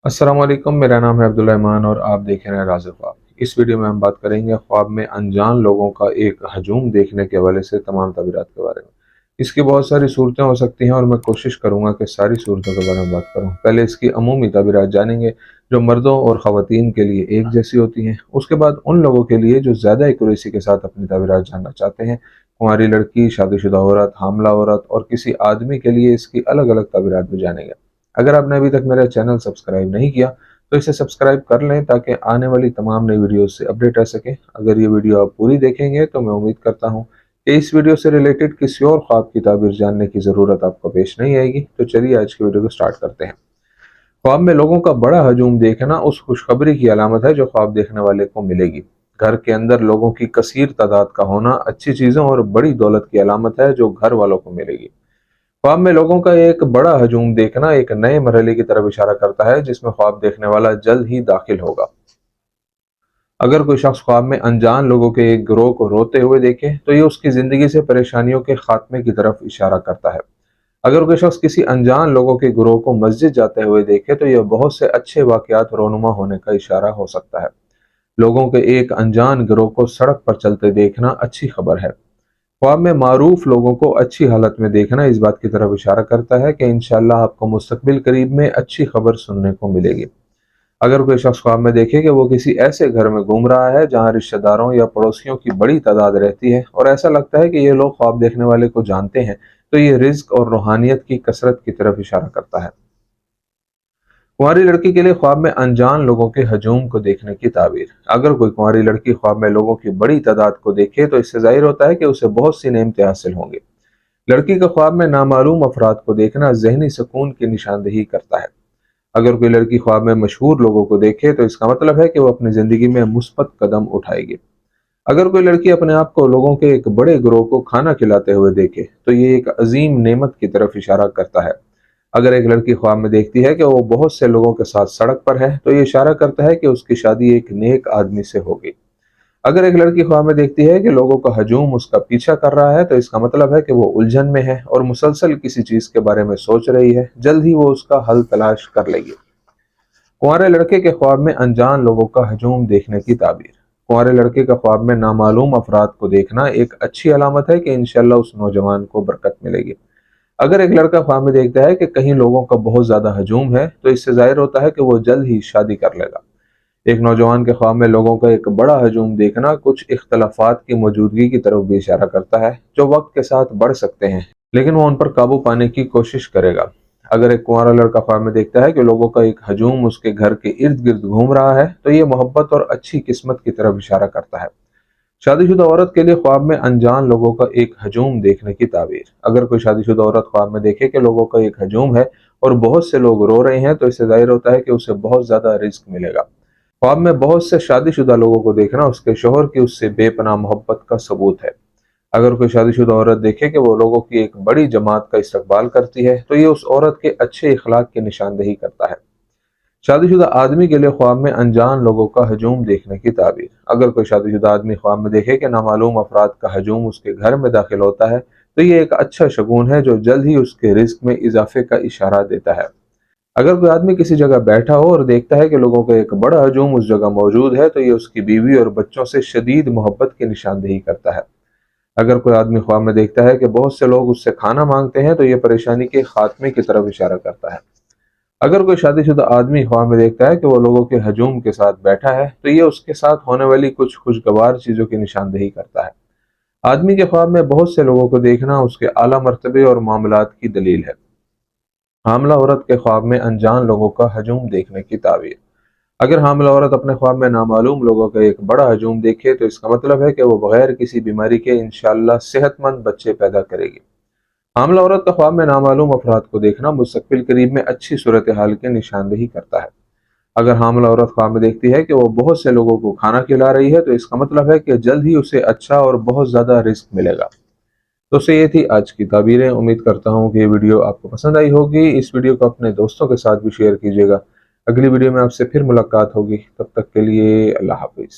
अस्सलाम वालेकुम, मेरा नाम है अब्दुल रहमान और आप देख रहे हैं राज़ ख्वाब। इस वीडियो में हम बात करेंगे ख्वाब में अनजान लोगों का एक हजूम देखने के हवाले से तमाम तबीरात के बारे में। इसकी बहुत सारी सूरतें हो सकती हैं और मैं कोशिश करूंगा कि सारी सूरतों के बारे में बात करूं। पहले इसकी अमूमी तबीरात जानेंगे जो मर्दों और ख़वातीन के लिए एक जैसी होती हैं। उसके बाद उन लोगों के लिए जो ज़्यादा एक्यूरेसी के साथ अपनी तबीरात जानना चाहते हैं, कुंवारी लड़की, शादीशुदा औरत, हामला औरत और किसी आदमी के लिए इसकी अलग अलग तबीरात भी जानेंगे। अगर आपने अभी तक मेरा चैनल सब्सक्राइब नहीं किया तो इसे सब्सक्राइब कर लें ताकि आने वाली तमाम नई वीडियोस से अपडेट रह सकें। अगर ये वीडियो आप पूरी देखेंगे तो मैं उम्मीद करता हूँ कि इस वीडियो से रिलेटेड किसी और ख्वाब की ताबीर जानने की ज़रूरत आपको पेश नहीं आएगी। तो चलिए आज की वीडियो को स्टार्ट करते हैं। ख्वाब में लोगों का बड़ा हजूम देखना उस खुशखबरी की अलामत है जो ख्वाब देखने वाले को मिलेगी। घर के अंदर लोगों की कसीर तादाद का होना अच्छी चीज़ों और बड़ी दौलत की अलामत है जो घर वालों को मिलेगी। ख्वाब में लोगों का एक बड़ा हजूम देखना एक नए मरहले की तरफ इशारा करता है जिसमें ख्वाब देखने वाला जल्द ही दाखिल होगा। अगर कोई शख्स ख्वाब में अनजान लोगों के एक गिरोह को रोते हुए देखे तो ये उसकी जिंदगी से परेशानियों के खात्मे की तरफ इशारा करता है। अगर कोई शख्स किसी अनजान लोगों के गिरोह को मस्जिद जाते हुए देखे तो यह बहुत से अच्छे वाकयात रोनुमा होने का इशारा हो सकता है। लोगों के एक अनजान गिरोह को सड़क पर चलते देखना अच्छी खबर है। ख्वाब में मारूफ लोगों को अच्छी हालत में देखना इस बात की तरफ इशारा करता है कि इंशाअल्लाह आपको मुस्तकबिल करीब में अच्छी खबर सुनने को मिलेगी। अगर कोई शख्स ख्वाब में देखे कि वो किसी ऐसे घर में घूम रहा है जहां रिश्तेदारों या पड़ोसियों की बड़ी तादाद रहती है और ऐसा लगता है कि ये लोग ख्वाब देखने वाले को जानते हैं, तो ये रिज्क और रूहानियत की कसरत की तरफ इशारा करता है। कुंवारी लड़की के लिए ख्वाब में अनजान लोगों के हजूम को देखने की ताबीर। अगर कोई कुंवारी लड़की ख्वाब में लोगों की बड़ी तादाद को देखे तो इससे जाहिर होता है कि उसे बहुत सी नेमतें हासिल होंगी। लड़की का ख्वाब में नामालूम अफराद को देखना जहनी सुकून की निशानदेही करता है। अगर कोई लड़की ख्वाब में मशहूर लोगों को देखे तो इसका मतलब है कि वो अपनी जिंदगी में मुस्बत कदम उठाएगी। अगर कोई लड़की अपने आप को लोगों के एक बड़े गिरोह को खाना खिलाते हुए देखे तो ये एक अजीम नेमत की तरफ इशारा करता है। अगर एक लड़की ख्वाब में देखती है कि वो बहुत से लोगों के साथ सड़क पर है तो ये इशारा करता है कि उसकी शादी एक नेक आदमी से होगी। अगर एक लड़की ख्वाब में देखती है कि लोगों का हजूम उसका पीछा कर रहा है तो इसका मतलब है कि वो उलझन में है और मुसलसल किसी चीज के बारे में सोच रही है। जल्द ही वो उसका हल तलाश कर लेगी। कुंवारे लड़के के ख्वाब में अनजान लोगों का हजूम देखने की ताबीर। कुंवारे लड़के का ख्वाब में नामालूम अफराद को देखना एक अच्छी अलामत है कि इंशाअल्लाह उस नौजवान को बरकत मिलेगी। अगर एक लड़का ख्वाब में देखता है कि कहीं लोगों का बहुत ज्यादा हजूम है तो इससे जाहिर होता है कि वो जल्द ही शादी कर लेगा। एक नौजवान के ख्वाब में लोगों का एक बड़ा हजूम देखना कुछ इख्तलाफात की मौजूदगी की तरफ भी इशारा करता है जो वक्त के साथ बढ़ सकते हैं, लेकिन वो उन पर काबू पाने की कोशिश करेगा। अगर एक कुंवारा लड़का ख्वाब में देखता है कि लोगों का एक हजूम उसके घर के इर्द गिर्द घूम रहा है तो ये मोहब्बत और अच्छी किस्मत की तरफ इशारा करता है। शादीशुदा औरत के लिए ख्वाब में अनजान लोगों का एक हजूम देखने की ताबीर। अगर कोई शादीशुदा औरत ख्वाब में देखे कि लोगों का एक हजूम है और बहुत से लोग रो रहे हैं तो इससे जाहिर होता है कि उसे बहुत ज्यादा रिस्क मिलेगा। ख्वाब में बहुत से शादीशुदा लोगों को देखना उसके शोहर की उससे बेपनाह मोहब्बत का सबूत है। अगर कोई शादीशुदा औरत देखे कि वो लोगों की एक बड़ी जमात का इस्तकबाल करती है तो ये उस औरत के अच्छे इखलाक की निशानदेही करता है। शादीशुदा आदमी के लिए ख्वाब में अनजान लोगों का हजूम देखने की ताबीर। अगर कोई शादीशुदा आदमी ख्वाब में देखे कि नामालूम अफराद का हजूम उसके घर में दाखिल होता है तो ये एक अच्छा शगुन है जो जल्द ही उसके रिस्क में इजाफे का इशारा देता है। अगर कोई आदमी किसी जगह बैठा हो और देखता है कि लोगों का एक बड़ा हजूम उस जगह मौजूद है तो ये उसकी बीवी और बच्चों से शदीद मोहब्बत की निशानदेही करता है। अगर कोई आदमी ख्वाब में देखता है कि बहुत से लोग उससे खाना मांगते हैं तो ये परेशानी के खात्मे की तरफ इशारा करता है। अगर कोई शादीशुदा आदमी ख्वाब में देखता है कि वो लोगों के हजूम के साथ बैठा है तो ये उसके साथ होने वाली कुछ खुशगवार चीजों की निशानदेही करता है। आदमी के ख्वाब में बहुत से लोगों को देखना उसके आला मर्तबे और मामलात की दलील है। हामला औरत के ख्वाब में अनजान लोगों का हजूम देखने की ताबीर। अगर हामला औरत अपने ख्वाब में नामालूम लोगों का एक बड़ा हजूम देखे तो इसका मतलब है कि वो बगैर किसी बीमारी के इंशाअल्लाह सेहतमंद बच्चे पैदा करेगी। हामला औरत का ख्वाब में नामालूम अफराद को देखना मुस्तकबिल करीब में अच्छी सूरत हाल की निशानदेही करता है। अगर हामला औरत ख्वाब में देखती है कि वो बहुत से लोगों को खाना खिला रही है तो इसका मतलब है कि जल्द ही उसे अच्छा और बहुत ज्यादा रिस्क मिलेगा। दोस्तों, ये थी आज की ताबीरें। उम्मीद करता हूँ कि ये वीडियो आपको पसंद आई होगी। इस वीडियो को अपने दोस्तों के साथ भी शेयर कीजिएगा। अगली वीडियो में आपसे फिर मुलाकात होगी, तब तक के लिए अल्लाह हाफिज।